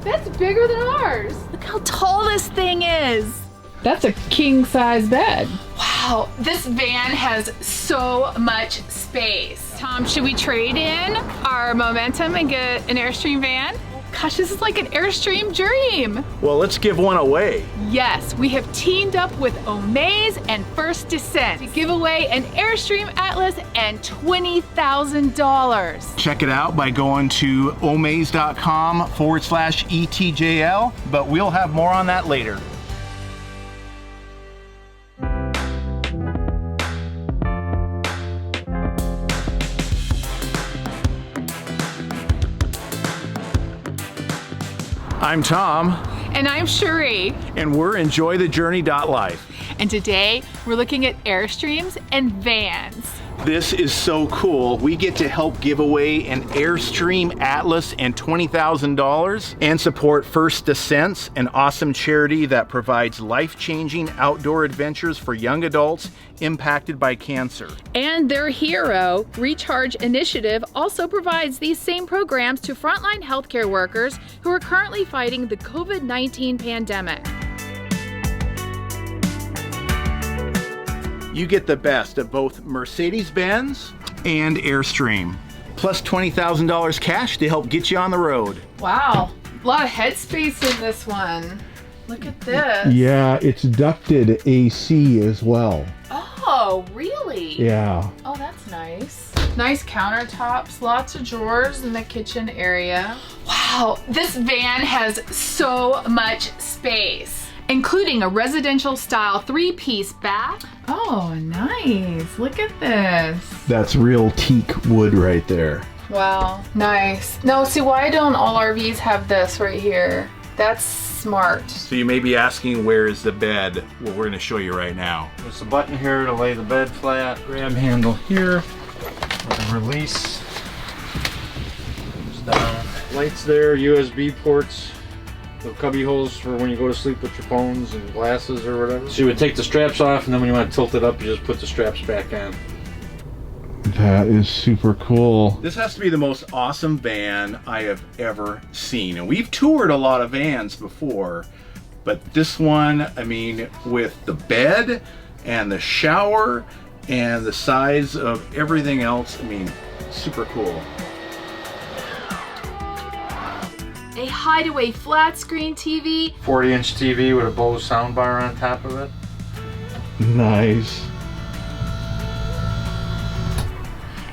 That's bigger than ours. Look how tall this thing is. That's a king size bed. Wow, this van has so much space. Tom, should we trade in our Momentum and get an Airstream van? Gosh, this is like an Airstream dream. Well, let's give one away. Yes, we have teamed up with Omaze and First Descent to give away an Airstream Atlas and $20,000. Check it out by going to omaze.com/ETJL, but we'll have more on that later. I'm Tom. And I'm Cherie. And we're EnjoyTheJourney.Life. And today we're looking at Airstreams and vans. This is so cool. We get to help give away an Airstream Atlas and $20,000 and support First Descent, an awesome charity that provides life-changing outdoor adventures for young adults impacted by cancer. And their hero, Recharge Initiative, also provides these same programs to frontline healthcare workers who are currently fighting the COVID-19 pandemic. You get the best of both Mercedes-Benz and Airstream, plus $20,000 cash to help get you on the road. Wow, a lot of headspace in this one. Look at this. Yeah, it's ducted AC as well. Oh, really? Yeah. Oh, that's nice. Nice countertops, lots of drawers in the kitchen area. Wow, this van has so much space, including a residential style 3-piece bath. Oh, nice. Look at this. That's real teak wood right there. Wow, nice. No, see, why don't all RVs have this right here? That's smart. So you may be asking, where is the bed? Well, we're going to show you right now. There's a button here to lay the bed flat. Grab handle here. And release. Goes down. Lights there, USB ports. The cubby holes for when you go to sleep with your phones and glasses or whatever. So you would take the straps off, and then when you want to tilt it up, you just put the straps back on. That is super cool. This has to be the most awesome van I have ever seen. And we've toured a lot of vans before, but this one, I mean, with the bed and the shower and the size of everything else, I mean, super cool. A hideaway flat screen TV. 40-inch TV with a Bose soundbar on top of it. Nice.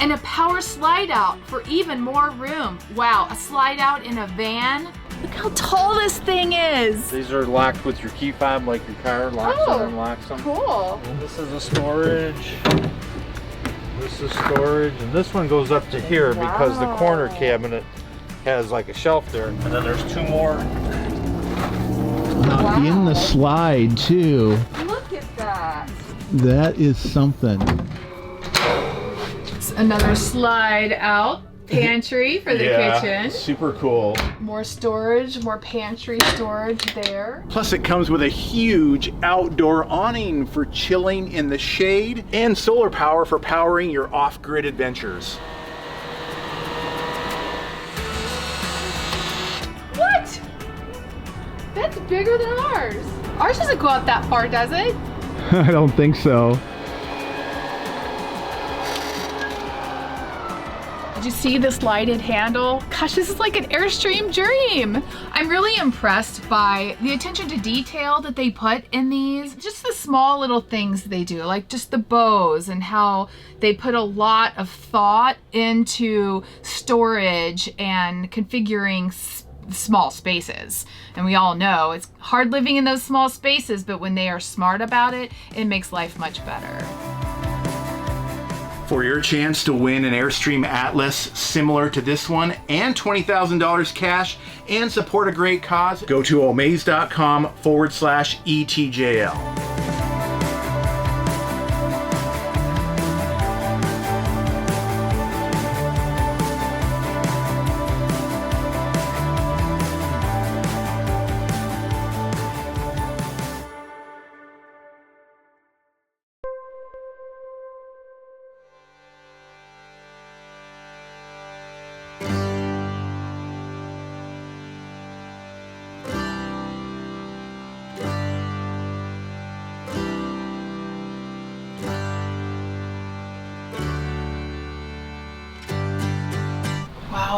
And a power slide out for even more room. Wow, a slide out in a van. Look how tall this thing is. These are locked with your key fob, like your car locks and unlocks them. Cool. And this is a storage. This is storage, and this one goes up to here because the corner cabinet has like a shelf there. And then there's two more. In the slide too. Look at that. That is something. Another slide out pantry for the kitchen. Super cool. More storage, more pantry storage there. Plus it comes with a huge outdoor awning for chilling in the shade and solar power for powering your off-grid adventures. What? That's bigger than ours. Ours doesn't go out that far, does it? I don't think so. Did you see this lighted handle? Gosh, this is like an Airstream dream. I'm really impressed by the attention to detail that they put in these. Just the small little things they do, like just the bows and how they put a lot of thought into storage and configuring small spaces. And we all know it's hard living in those small spaces, but when they are smart about it, it makes life much better. For your chance to win an Airstream Atlas similar to this one and $20,000 cash and support a great cause, go to omaze.com/ETJL.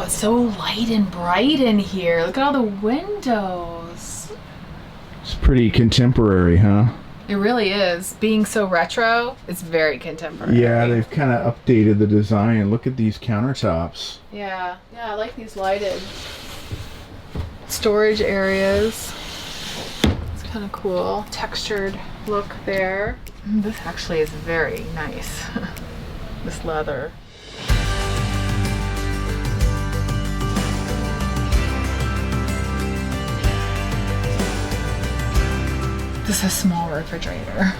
Wow, it's so light and bright in here. Look at all the windows. It's pretty contemporary, huh? It really is. Being so retro, it's very contemporary. Yeah, they've kind of updated the design. Look at these countertops. Yeah, I like these lighted storage areas. It's kind of cool. Textured look there. This actually is very nice. This leather. This is a small refrigerator.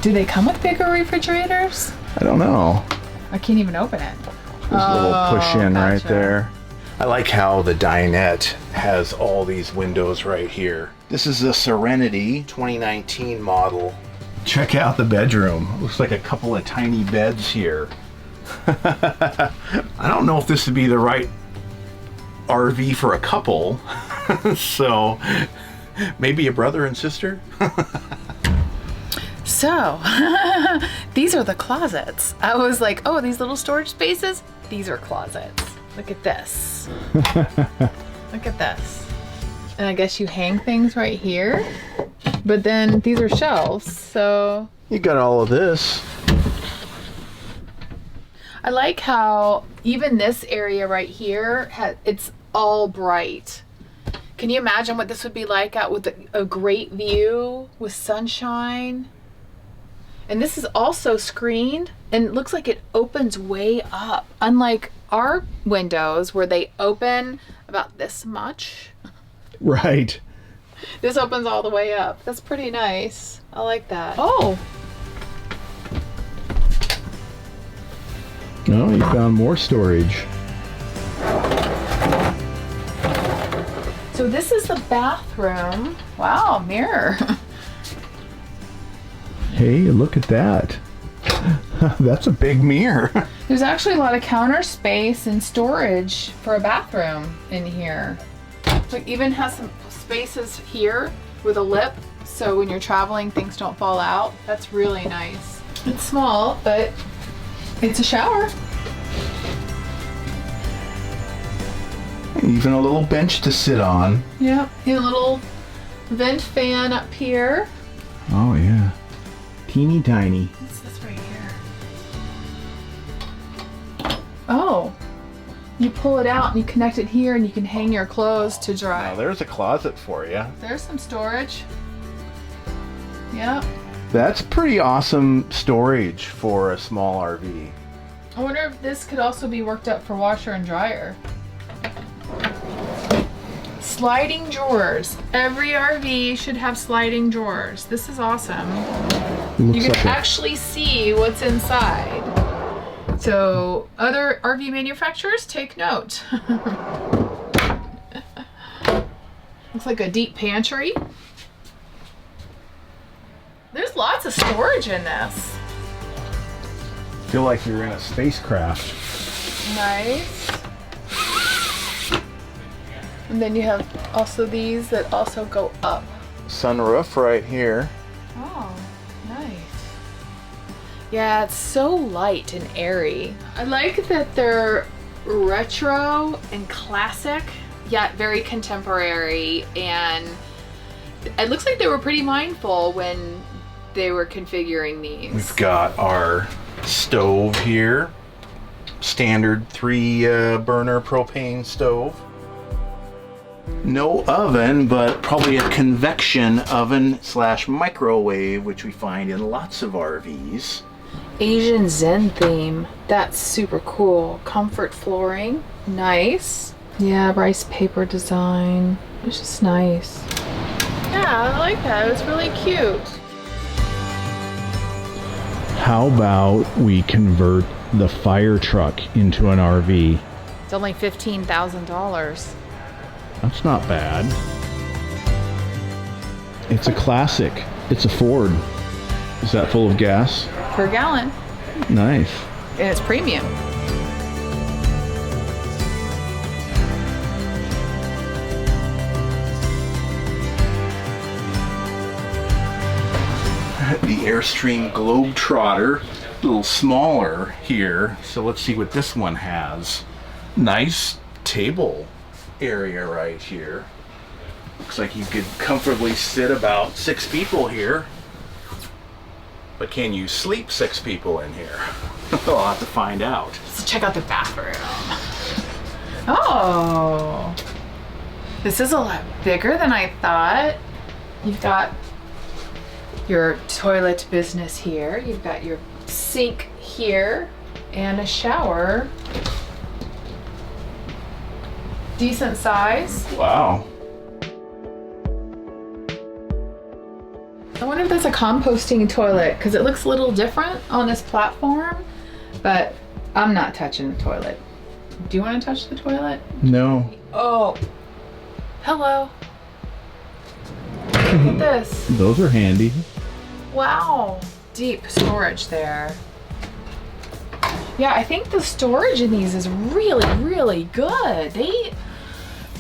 Do they come with bigger refrigerators? I don't know. I can't even open it. There's a little push in right gotcha. there. I like how the dinette has all these windows right here. This is the Serenity 2019 model. Check out the bedroom. Looks like a couple of tiny beds here. I don't know if this would be the right RV for a couple. So maybe a brother and sister? So, these are the closets. I was like, oh, these little storage spaces? These are closets. Look at this. Look at this. And I guess you hang things right here. But then these are shelves, so... You got all of this. I like how even this area right here, it's all bright. Can you imagine what this would be like out with a great view with sunshine? And this is also screened and it looks like it opens way up. Unlike our windows where they open about this much. Right. This opens all the way up. That's pretty nice. I like that. Oh, Oh, you found more storage. so this is the bathroom. Wow, mirror. Hey, look at that. That's a big mirror. There's actually a lot of counter space and storage for a bathroom in here. It even has some spaces here with a lip, so when you're traveling, things don't fall out. That's really nice. It's small, but it's a shower. Even a little bench to sit on. Yep. And a little vent fan up here. Oh, yeah. Teeny tiny. What's this right here? Oh. You pull it out and you connect it here and you can hang your clothes to dry. Now there's a closet for you. There's some storage. Yep. That's pretty awesome storage for a small RV. I wonder if this could also be worked up for washer and dryer. Sliding drawers. Every RV should have sliding drawers. This is awesome. You Looks can like actually see what's inside. So other RV manufacturers, take note. Looks like a deep pantry. There's lots of storage in this. Feel like you're in a spacecraft. Nice. And then you have also these that also go up. Sunroof right here. Oh, nice. Yeah, it's so light and airy. I like that they're retro and classic, yet very contemporary, and it looks like they were pretty mindful when they were configuring these. We've got our stove here. Standard 3 burner propane stove. No oven, but probably a convection oven / microwave, which we find in lots of RVs. Asian Zen theme. That's super cool. Comfort flooring. Nice. Yeah, rice paper design. It's just nice. Yeah, I like that. It's really cute. How about we convert the fire truck into an RV? It's only $15,000. That's not bad. It's a classic. It's a Ford. Is that full of gas? Per gallon. Nice. And it's premium. The Airstream Globetrotter, a little smaller here. So let's see what this one has. Nice table area right here. Looks like you could comfortably sit about 6 people here. But can you sleep 6 people in here? We'll have to find out. Let's check out the bathroom. Oh, this is a lot bigger than I thought. You've got your toilet business here. You've got your sink here and a shower. Decent size. Wow. I wonder if that's a composting toilet because it looks a little different on this platform, but I'm not touching the toilet. Do you want to touch the toilet? No. Oh, hello. Look at this. Those are handy. Wow, deep storage there. Yeah, I think the storage in these is really, really good.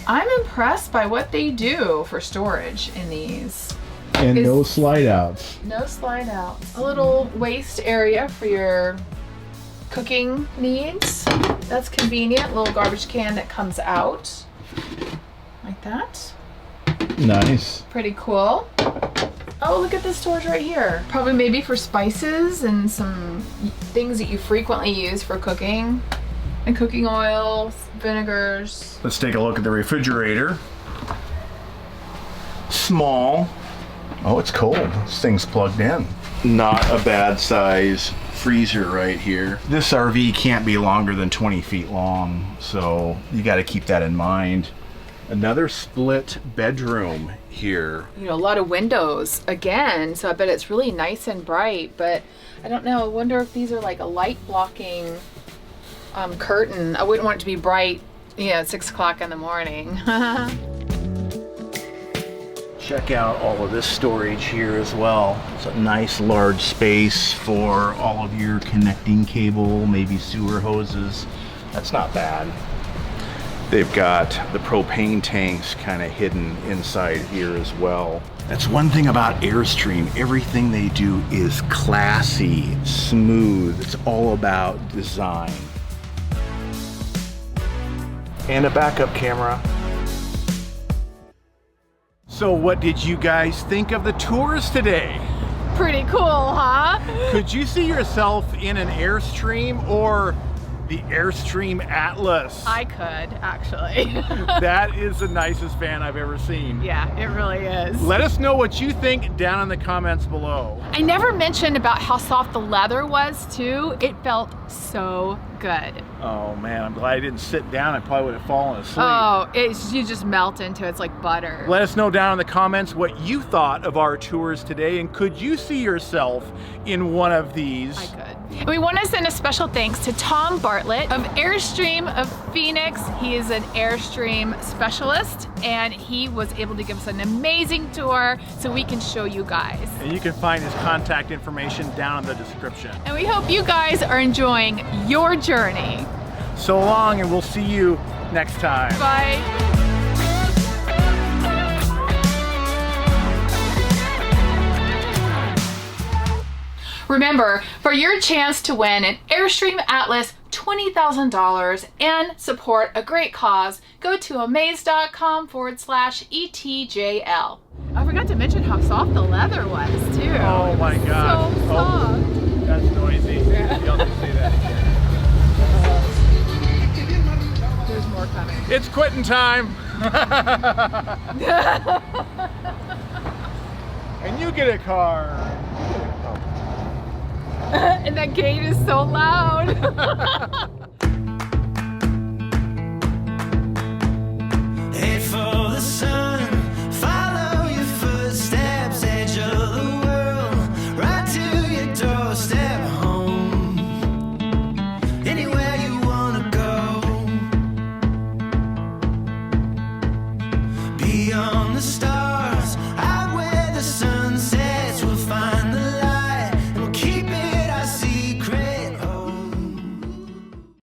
I'm impressed by what they do for storage in these. And no slide outs. No slide outs. A little waste area for your cooking needs. That's convenient. Little garbage can that comes out. Like that. Nice. Pretty cool. Oh, look at this storage right here. Probably maybe for spices and some things that you frequently use for cooking. And cooking oils, vinegars. Let's take a look at the refrigerator. Small. Oh, it's cold. This thing's plugged in. Not a bad size freezer right here. This RV can't be longer than 20 feet long, so you got to keep that in mind. Another split bedroom here. You know, a lot of windows again, so I bet it's really nice and bright, but I don't know. I wonder if these are like a light blocking curtain. I wouldn't want it to be bright, you know, at 6 o'clock in the morning. Check out all of this storage here as well. It's a nice large space for all of your connecting cable, maybe sewer hoses. That's not bad. They've got the propane tanks kind of hidden inside here as well. That's one thing about Airstream. Everything they do is classy, smooth. It's all about design. And a backup camera. So what did you guys think of the tours today? Pretty cool, huh? Could you see yourself in an Airstream or the Airstream Atlas? I could, actually. That is the nicest van I've ever seen. Yeah, it really is. Let us know what you think down in the comments below. I never mentioned about how soft the leather was, too. It felt so good. Oh man, I'm glad I didn't sit down. I probably would have fallen asleep. Oh, you just melt into it. It's like butter. Let us know down in the comments what you thought of our tours today, and could you see yourself in one of these? I could. And we want to send a special thanks to Tom Bartlett of Airstream of Phoenix. He is an Airstream specialist, and he was able to give us an amazing tour so we can show you guys. And you can find his contact information down in the description. And we hope you guys are enjoying your journey. So long, and we'll see you next time. Bye. Remember, for your chance to win an Airstream Atlas $20,000 and support a great cause, go to amaze.com/ETJL. I forgot to mention how soft the leather was, too. Oh my God. So soft. Oh, that's noisy. You'll have to say that again. There's more coming. It's quitting time. And you get a car. And that gate is so loud.